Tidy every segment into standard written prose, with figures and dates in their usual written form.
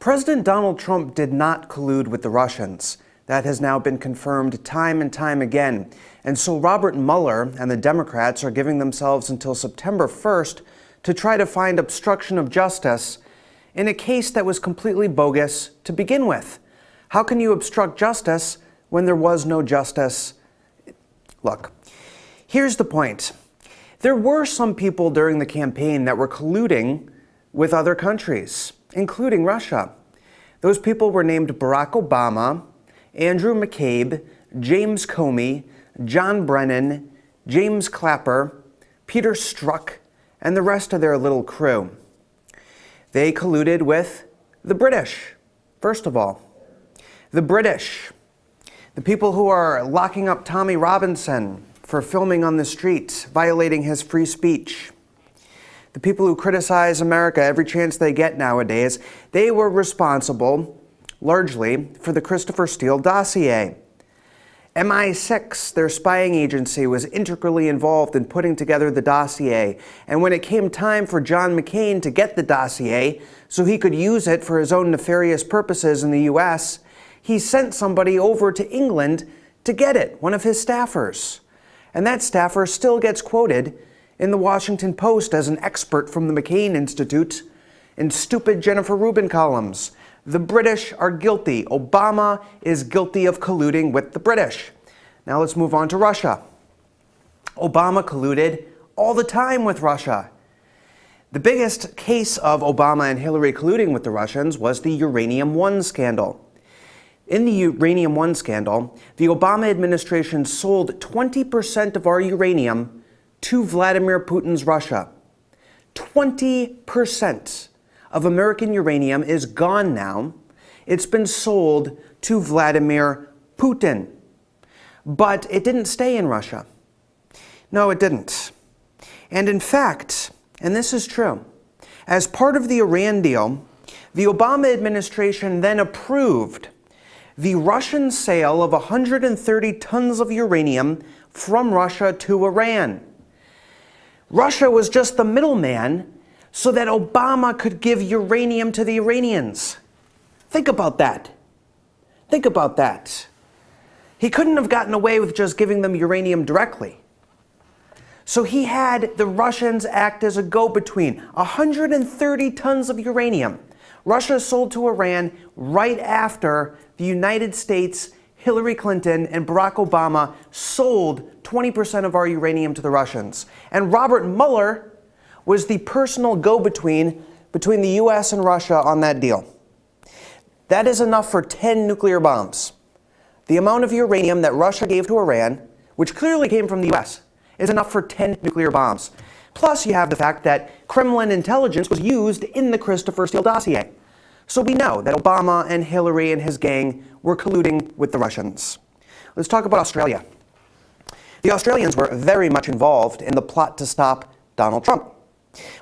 President Donald Trump did not collude with the Russians. That has now been confirmed time and time again. And so Robert Mueller and the Democrats are giving themselves until September 1st to try to find obstruction of justice in a case that was completely bogus to begin with. How can you obstruct justice when there was no justice? Look, here's the point. There were some people during the campaign that were colluding with other countries, including Russia. Those people were named Barack Obama, Andrew McCabe, James Comey, John Brennan, James Clapper, Peter Strzok, and the rest of their little crew. They colluded with the British, first of all. The British, the people who are locking up Tommy Robinson for filming on the streets, violating his free speech. The people who criticize America every chance they get nowadays, they were responsible, largely, for the Christopher Steele dossier. MI6, their spying agency, was integrally involved in putting together the dossier. And when it came time for John McCain to get the dossier so he could use it for his own nefarious purposes in the U.S., he sent somebody over to England to get it, one of his staffers. And that staffer still gets quoted in the Washington Post as an expert from the McCain Institute in stupid Jennifer Rubin columns. The British are guilty. Obama is guilty of colluding with the British. Now let's move on to Russia. Obama colluded all the time with Russia. The biggest case of Obama and Hillary colluding with the Russians was the Uranium One scandal. In the Uranium One scandal, the Obama administration sold 20% of our uranium to Vladimir Putin's Russia. 20% of American uranium is gone now. It's been sold to Vladimir Putin. But it didn't stay in Russia. No, it didn't. And in fact, and this is true, as part of the Iran deal, the Obama administration then approved the Russian sale of 130 tons of uranium from Russia to Iran. Russia was just the middleman so that Obama could give uranium to the Iranians. Think about that. Think about that. He couldn't have gotten away with just giving them uranium directly. So he had the Russians act as a go-between. 130 tons of uranium. Russia sold to Iran right after the United States, Hillary Clinton, and Barack Obama sold 20% of our uranium to the Russians. And Robert Mueller was the personal go-between between the U.S. and Russia on that deal. That is enough for 10 nuclear bombs. The amount of uranium that Russia gave to Iran, which clearly came from the U.S., is enough for 10 nuclear bombs. Plus, you have the fact that Kremlin intelligence was used in the Christopher Steele dossier. So we know that Obama and Hillary and his gang were colluding with the Russians. Let's talk about Australia. The Australians were very much involved in the plot to stop Donald Trump.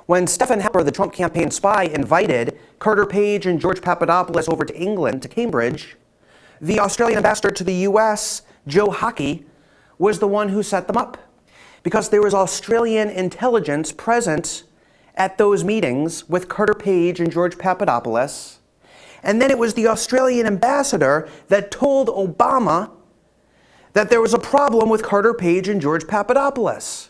When Stephen Hepper, the Trump campaign spy, invited Carter Page and George Papadopoulos over to England, to Cambridge, the Australian ambassador to the U.S., Joe Hockey, was the one who set them up. Because there was Australian intelligence present at those meetings with Carter Page and George Papadopoulos. And then it was the Australian ambassador that told Obama that there was a problem with Carter Page and George Papadopoulos.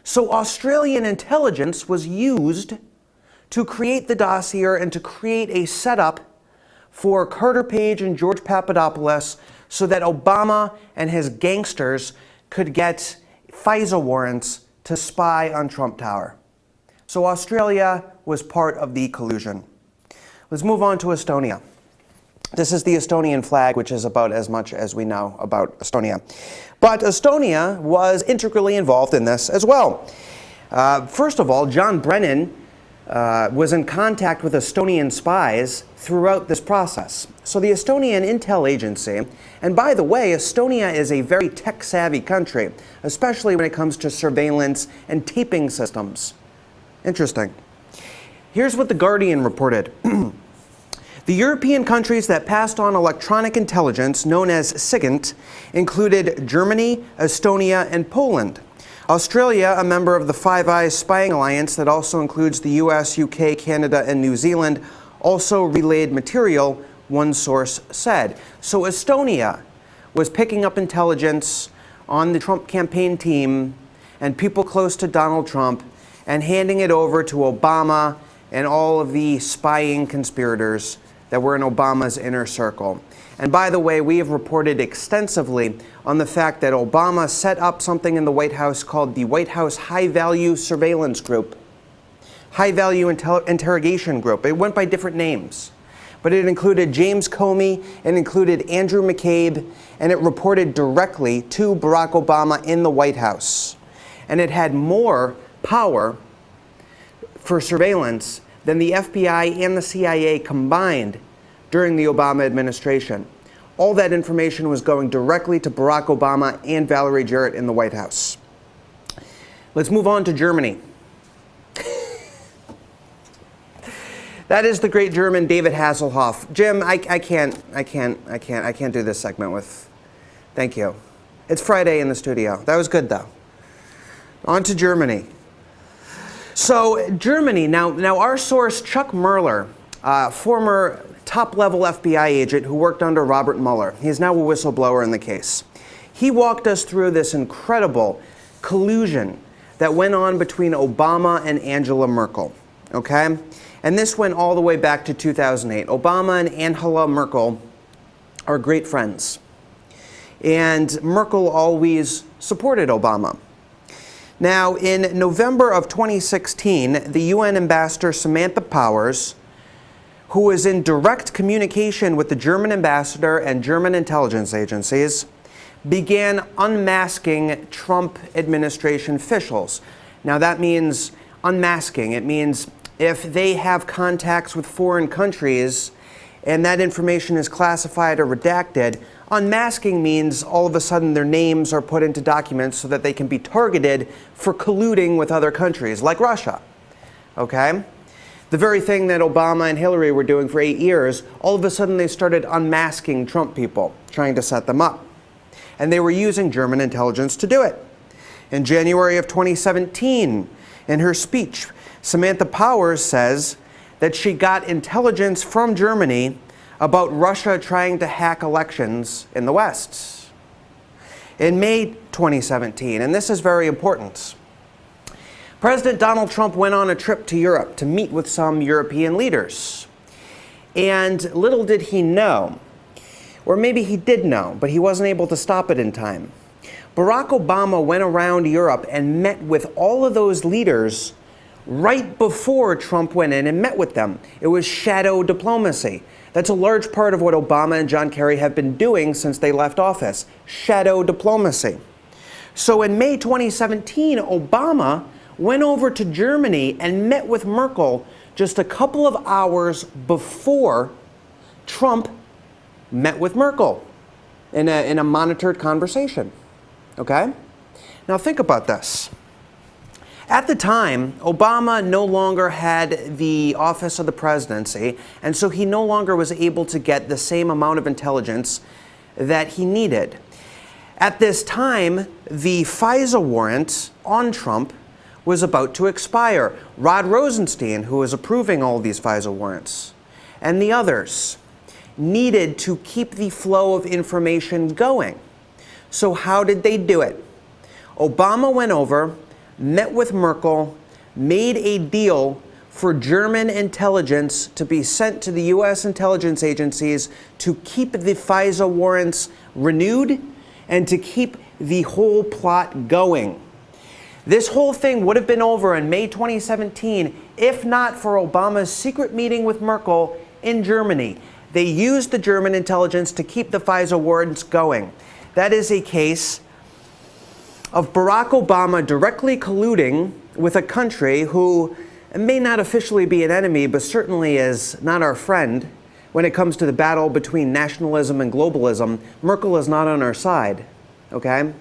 So Australian intelligence was used to create the dossier and to create a setup for Carter Page and George Papadopoulos so that Obama and his gangsters could get FISA warrants to spy on Trump Tower. So Australia was part of the collusion. Let's move on to Estonia. This is the Estonian flag, which is about as much as we know about Estonia. But Estonia was integrally involved in this as well. First of all, John Brennan was in contact with Estonian spies throughout this process. So the Estonian intel agency, and by the way, Estonia is a very tech-savvy country, especially when it comes to surveillance and taping systems. Interesting. Here's what The Guardian reported. The European countries that passed on electronic intelligence, known as SIGINT, included Germany, Estonia, and Poland. Australia, a member of the Five Eyes spying alliance that also includes the US, UK, Canada, and New Zealand, also relayed material, one source said. So Estonia was picking up intelligence on the Trump campaign team and people close to Donald Trump and handing it over to Obama and all of the spying conspirators that were in Obama's inner circle. And by the way, we have reported extensively on the fact that Obama set up something in the White House called the White House High Value Surveillance Group, High Value Interrogation Group. It went by different names, but it included James Comey, it included Andrew McCabe, and it reported directly to Barack Obama in the White House. And it had more power for surveillance than the FBI and the CIA combined during the Obama administration. All that information was going directly to Barack Obama and Valerie Jarrett in the White House. Let's move on to Germany. That is the great German David Hasselhoff. Jim, I can't do this segment with, thank you. It's Friday in the studio. That was good though. On to Germany. So Germany, now our source, Chuck Mueller, former top-level FBI agent who worked under Robert Mueller. He's now a whistleblower in the case. He walked us through this incredible collusion that went on between Obama and Angela Merkel, okay? And this went all the way back to 2008. Obama and Angela Merkel are great friends. And Merkel always supported Obama. Now, in November of 2016, the UN ambassador Samantha Powers, who was in direct communication with the German ambassador and German intelligence agencies, began unmasking Trump administration officials. Now, that means unmasking. It means if they have contacts with foreign countries and that information is classified or redacted, unmasking means all of a sudden their names are put into documents so that they can be targeted for colluding with other countries, like Russia, okay? The very thing that Obama and Hillary were doing for 8 years, all of a sudden they started unmasking Trump people, trying to set them up. And they were using German intelligence to do it. In January of 2017, in her speech, Samantha Powers says that she got intelligence from Germany about Russia trying to hack elections in the West. In May 2017, and this is very important, President Donald Trump went on a trip to Europe to meet with some European leaders. And little did he know, or maybe he did know, but he wasn't able to stop it in time. Barack Obama went around Europe and met with all of those leaders right before Trump went in and met with them. It was shadow diplomacy. That's a large part of what Obama and John Kerry have been doing since they left office. Shadow diplomacy. So in May 2017, Obama went over to Germany and met with Merkel just a couple of hours before Trump met with Merkel in a monitored conversation. Okay? Now think about this. At the time, Obama no longer had the office of the presidency, and so he no longer was able to get the same amount of intelligence that he needed. At this time, the FISA warrant on Trump was about to expire. Rod Rosenstein, who was approving all these FISA warrants, and the others needed to keep the flow of information going. So how did they do it? Obama went over, met with Merkel, made a deal for German intelligence to be sent to the U.S. intelligence agencies to keep the FISA warrants renewed and to keep the whole plot going. This whole thing would have been over in May 2017 if not for Obama's secret meeting with Merkel in Germany. They used the German intelligence to keep the FISA warrants going. That is a case of Barack Obama directly colluding with a country who may not officially be an enemy, but certainly is not our friend when it comes to the battle between nationalism and globalism. Merkel is not on our side, okay?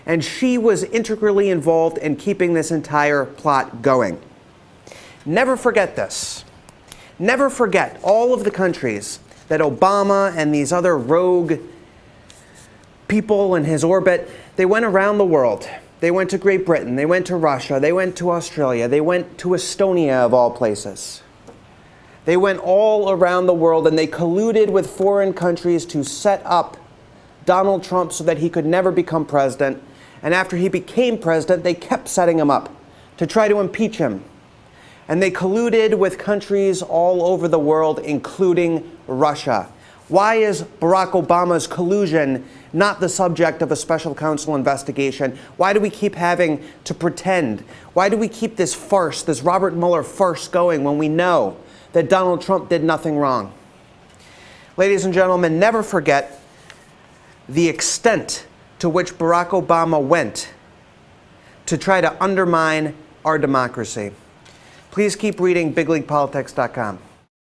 And she was integrally involved in keeping this entire plot going. Never forget this. Never forget all of the countries that Obama and these other rogue people in his orbit, they went around the world. They went to Great Britain, they went to Russia, they went to Australia, they went to Estonia of all places. They went all around the world and they colluded with foreign countries to set up Donald Trump so that he could never become president. And after he became president, they kept setting him up to try to impeach him. And they colluded with countries all over the world, including Russia. Why is Barack Obama's collusion not the subject of a special counsel investigation? Why do we keep having to pretend? Why do we keep this farce, this Robert Mueller farce going when we know that Donald Trump did nothing wrong? Ladies and gentlemen, never forget the extent to which Barack Obama went to try to undermine our democracy. Please keep reading bigleaguepolitics.com.